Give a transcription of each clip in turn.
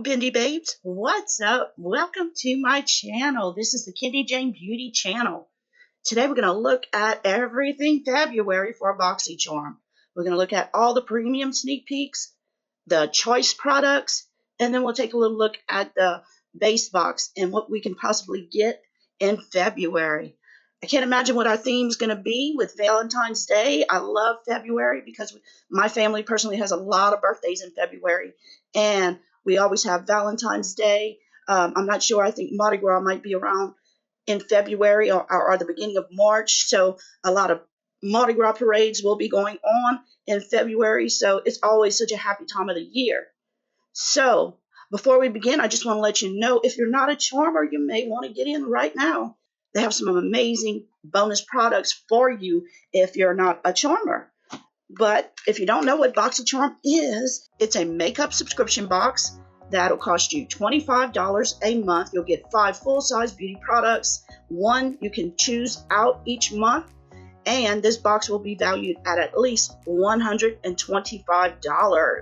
Bendy babes, what's up? Welcome to my channel. This is the Kendy Jane Beauty channel. Today we're going to look at everything February for Boxycharm. We're going to look at all the premium sneak peeks, the choice products, and then we'll take a little look at the base box and what we can possibly get in February. I can't imagine what our theme is going to be with Valentine's Day. I love February because my family personally has a lot of birthdays in February, and we always have Valentine's Day. I'm not sure. I think Mardi Gras might be around in February or the beginning of March. So a lot of Mardi Gras parades will be going on in February. So it's always such a happy time of the year. So before we begin, I just want to let you know, if you're not a charmer, you may want to get in right now. They have some amazing bonus products for you if you're not a charmer. But if you don't know what Boxycharm is, it's a makeup subscription box that'll cost you $25 a month. You'll get 5 full-size beauty products. 1 you can choose out each month. And this box will be valued at least $125.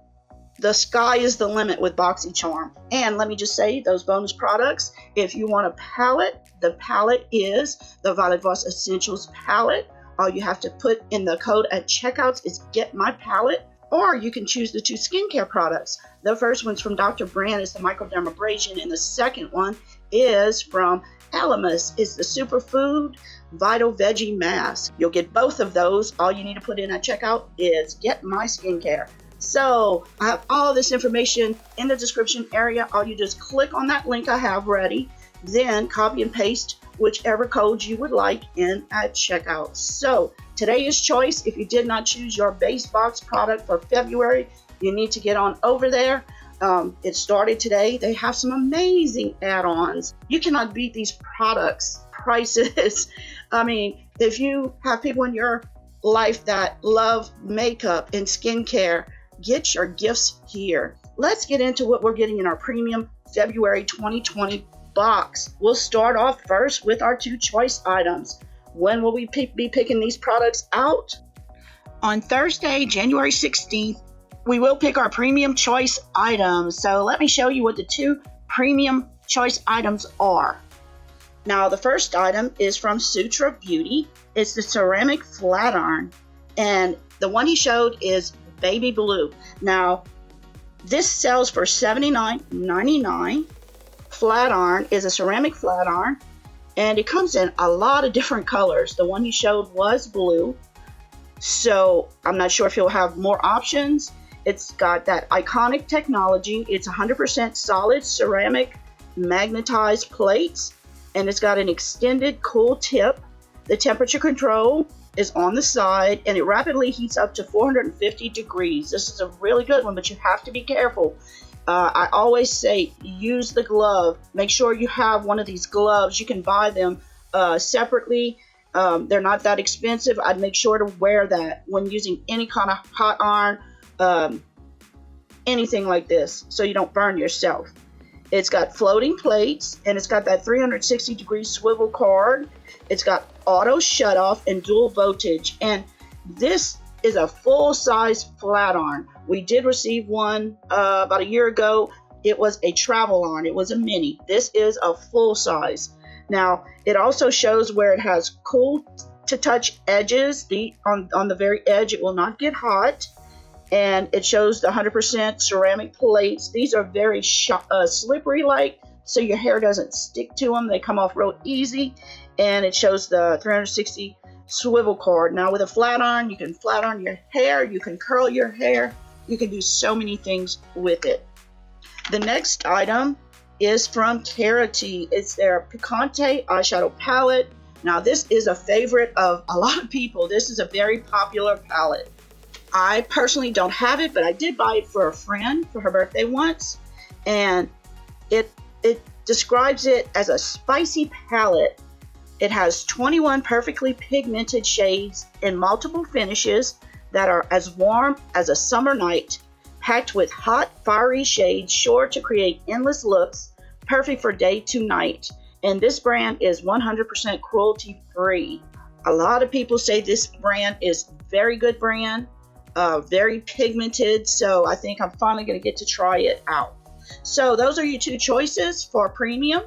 The sky is the limit with Boxycharm. And let me just say, those bonus products, if you want a palette, the palette is the Violet Voss Essentials palette. All you have to put in the code at checkouts is Get My Palette, or you can choose the 2 skincare products. The first one's from Dr. Brandt, is the Microdermabrasion, and the second one is from Elemis, is the Superfood Vital Veggie Mask. You'll get both of those. All you need to put in at checkout is Get My Skincare. So I have all this information in the description area. All you just click on that link I have ready, then copy and paste whichever code you would like in at checkout. So today is choice. If you did not choose your base box product for February, you need to get on over there. It started today. They have some amazing add-ons. You cannot beat these products prices. I mean, if you have people in your life that love makeup and skincare, get your gifts here. Let's get into what we're getting in our premium February 2020 box. We'll start off first with our 2 choice items. When will we be picking these products out? On Thursday, January 16th, we will pick our premium choice items. So let me show you what the 2 premium choice items are. Now, the first item is from Sutra Beauty. It's the ceramic flat iron, and the one he showed is baby blue. Now, this sells for $79.99. Flat iron is a ceramic flat iron, and it comes in a lot of different colors. The one he showed was blue, so I'm not sure if he'll have more options. It's got that iconic technology. It's 100% solid ceramic magnetized plates, and it's got an extended cool tip. The temperature control is on the side, and it rapidly heats up to 450 degrees. This is a really good one, but you have to be careful. I always say use the glove. Make sure you have one of these gloves. You can buy them separately. They're not that expensive. I'd make sure to wear that when using any kind of hot iron, anything like this, so you don't burn yourself. It's got floating plates, and it's got that 360-degree swivel card. It's got auto shutoff and dual voltage, and this is a full-size flat iron. We did receive one about a year ago. It was a travel iron. It was a mini. This is a full size. Now, it also shows where it has cool to touch edges. On the very edge, it will not get hot. And it shows the 100% ceramic plates. These are very slippery like, so your hair doesn't stick to them. They come off real easy. And it shows the 360 swivel card. Now, with a flat iron, you can flat iron your hair, you can curl your hair, you can do so many things with it. The next item is from Kendy. It's their Picante eyeshadow palette. Now, this is a favorite of a lot of people. This is a very popular palette. I personally don't have it, but I did buy it for a friend for her birthday once, and it describes it as a spicy palette. It has 21 perfectly pigmented shades in multiple finishes that are as warm as a summer night, packed with hot, fiery shades sure to create endless looks, perfect for day to night. And this brand is 100% cruelty-free. A lot of people say this brand is very good brand, very pigmented, so I think I'm finally going to get to try it out. So those are your two choices for premium.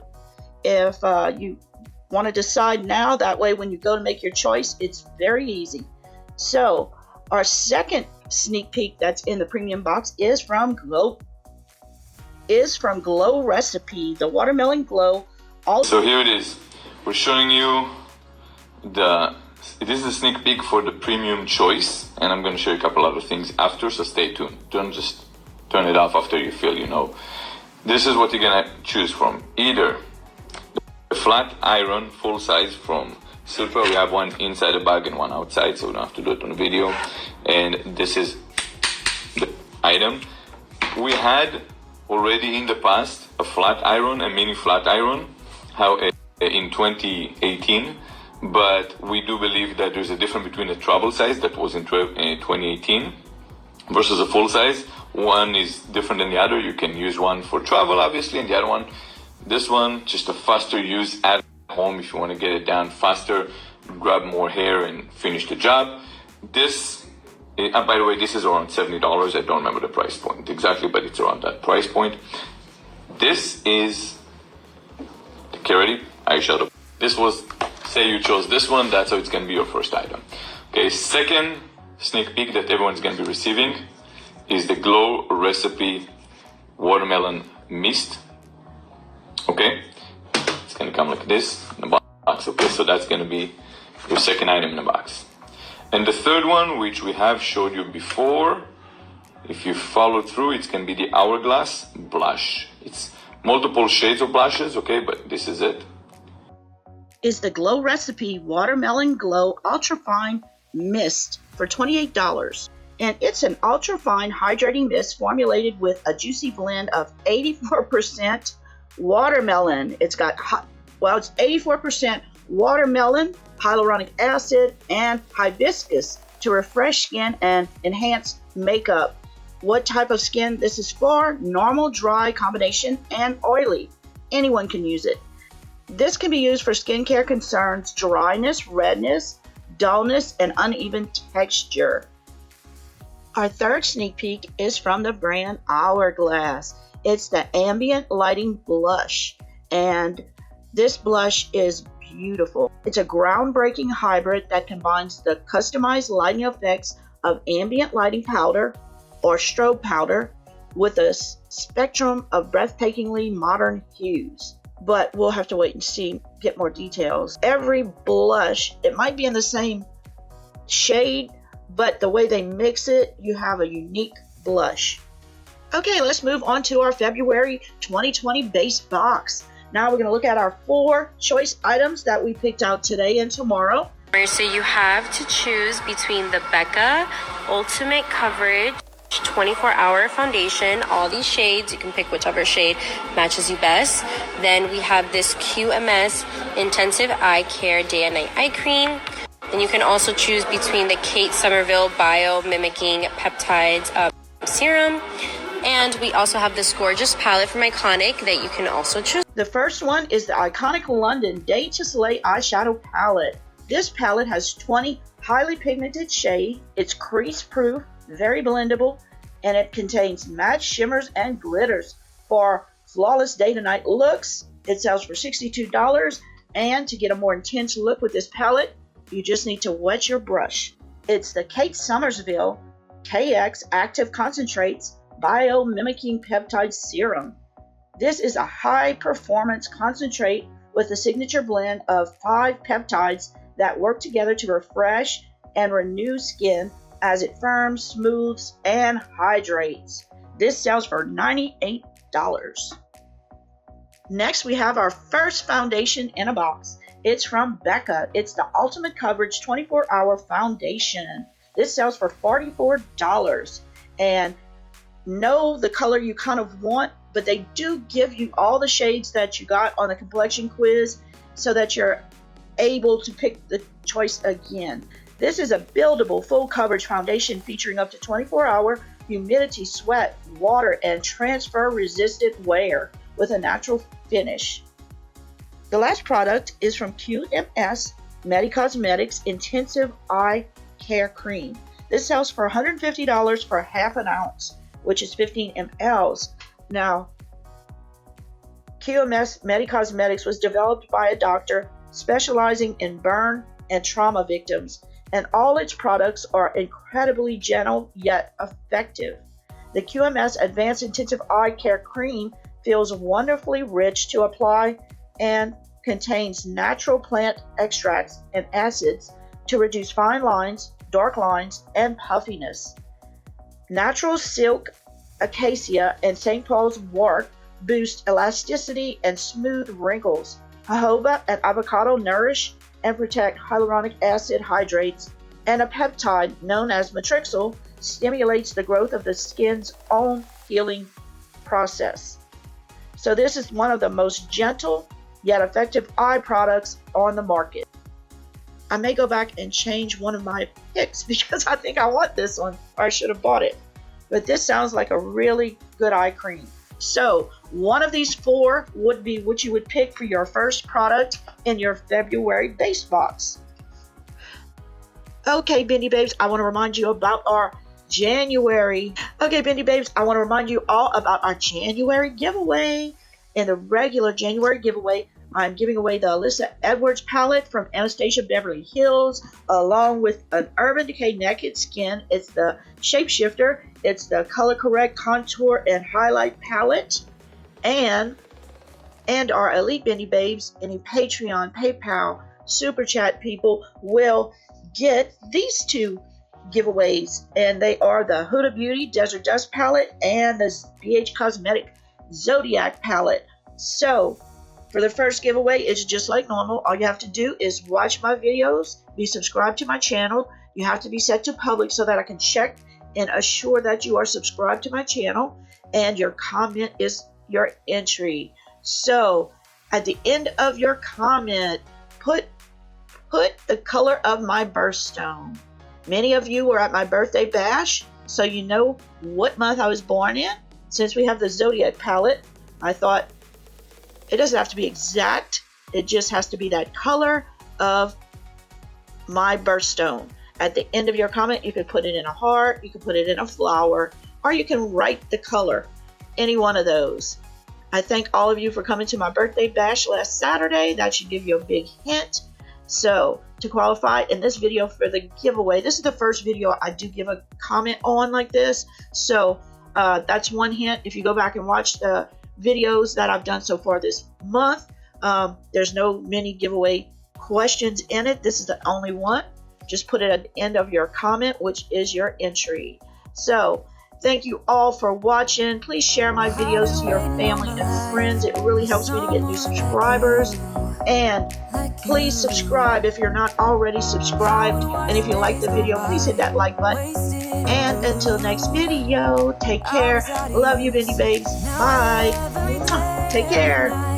If you want to decide now, that way when you go to make your choice, it's very easy. So our second sneak peek that's in the premium box is from Glow Recipe, the Watermelon Glow. So here it is. We're showing you it is a sneak peek for the premium choice, and I'm going to show you a couple other things after, so stay tuned. Don't just turn it off after you feel you know. This is what you're going to choose from. Either the flat iron full size from Silver. We have one inside the bag and one outside, so we don't have to do it on the video. And this is the item. We had already in the past a flat iron, a mini flat iron, in 2018. But we do believe that there's a difference between a travel size that was in 2018 versus a full size. One is different than the other. You can use one for travel, obviously, and the other one, this one, just a faster use at home if you want to get it down faster, grab more hair and finish the job. This, by the way, this is around $70. I don't remember the price point exactly, but it's around that price point. This is, okay, ready? Eyeshadow. This was, say you chose this one, that's how it's going to be your first item. Okay, second sneak peek that everyone's going to be receiving is the Glow Recipe Watermelon Mist. Okay, it's going to come like this in the box. Okay, so that's going to be your second item in the box. And the third one, which we have showed you before, if you follow through, it's going to be the Hourglass Blush. It's multiple shades of blushes, okay, but this is it. Is the Glow Recipe Watermelon Glow Ultrafine Mist for $28. And it's an ultrafine hydrating mist formulated with a juicy blend of 84% watermelon. It's 84% watermelon, hyaluronic acid, and hibiscus to refresh skin and enhance makeup. What type of skin this is for? Normal, dry, combination, and oily. Anyone can use it. This can be used for skincare concerns, dryness, redness, dullness, and uneven texture. Our third sneak peek is from the brand Hourglass. It's the Ambient Lighting Blush, and this blush is beautiful. It's a groundbreaking hybrid that combines the customized lighting effects of ambient lighting powder or strobe powder with a spectrum of breathtakingly modern hues. But we'll have to wait and see, get more details. Every blush, it might be in the same shade, but the way they mix it, you have a unique blush. Okay, let's move on to our February 2020 base box. Now we're going to look at our 4 choice items that we picked out today and tomorrow. So you have to choose between the Becca Ultimate Coverage 24-hour foundation, all these shades, you can pick whichever shade matches you best. Then we have this QMS Intensive Eye Care Day and Night Eye Cream. Then you can also choose between the Kate Somerville Bio Mimicking Peptides Serum. And we also have this gorgeous palette from Iconic that you can also choose. The first one is the Iconic London Day to Slay Eyeshadow Palette. This palette has 20 highly pigmented shades. It's crease-proof, very blendable, and it contains matte shimmers and glitters for flawless day-to-night looks. It sells for $62, and to get a more intense look with this palette, you just need to wet your brush. It's the Kate Somerville KX Active Concentrates Bio-Mimicking Peptide Serum. This is a high-performance concentrate with a signature blend of 5 peptides that work together to refresh and renew skin as it firms, smooths, and hydrates. This sells for $98. Next, we have our first foundation in a box. It's from Becca. It's the Ultimate Coverage 24-Hour Foundation. This sells for $44. And know the color you kind of want, but they do give you all the shades that you got on the complexion quiz so that you're able to pick the choice again. This is a buildable full coverage foundation featuring up to 24-hour humidity, sweat, water, and transfer resistant wear with a natural finish. The last product is from QMS Medicosmetics Intensive Eye Care Cream. This sells for $150 for half an ounce, which is 15 mLs. Now, QMS Medicosmetics was developed by a doctor specializing in burn and trauma victims, and all its products are incredibly gentle yet effective. The QMS Advanced Intensive Eye Care Cream feels wonderfully rich to apply and contains natural plant extracts and acids to reduce fine lines, dark lines, and puffiness. Natural silk, acacia, and St. Paul's wort boost elasticity and smooth wrinkles. Jojoba and avocado nourish and protect hyaluronic acid hydrates, and a peptide known as matrixyl stimulates the growth of the skin's own healing process. So this is one of the most gentle yet effective eye products on the market. I may go back and change one of my picks because I think I want this one, or I should have bought it. But this sounds like a really good eye cream. So one of these four would be what you would pick for your first product in your February base box. Okay, Bendy Babes, I want to remind you about our January. Okay, Bendy Babes, I want to remind you all about our January giveaway. In the regular January giveaway, I'm giving away the Alyssa Edwards palette from Anastasia Beverly Hills, along with an Urban Decay Naked Skin. It's the Shapeshifter. It's the Color Correct Contour and Highlight palette. And our Elite Bendy Babes, any Patreon, PayPal, Super Chat people will get these two giveaways. And they are the Huda Beauty Desert Dust palette and the BH Cosmetic Zodiac palette. So for the first giveaway, it's just like normal. All you have to do is watch my videos, be subscribed to my channel. You have to be set to public so that I can check and assure that you are subscribed to my channel, and your comment is your entry. So at the end of your comment, put the color of my birthstone. Many of you were at my birthday bash, so you know what month I was born in. Since we have the Zodiac palette, I thought it doesn't have to be exact. It just has to be that color of my birthstone. At the end of your comment, you can put it in a heart, you can put it in a flower, or you can write the color. Any one of those. I thank all of you for coming to my birthday bash last Saturday. That should give you a big hint. So to qualify in this video for the giveaway, this is the first video I do give a comment on like this. So that's one hint. If you go back and watch the videos that I've done so far this month, there's no mini giveaway questions in it. This is the only one. Just put it at the end of your comment, which is your entry. So thank you all for watching. Please share my videos to your family and friends. It really helps me to get new subscribers. And please subscribe if you're not already subscribed. And if you like the video, please hit that like button. And until next video, take care. Love you, Bendy Babes. Bye. Take care.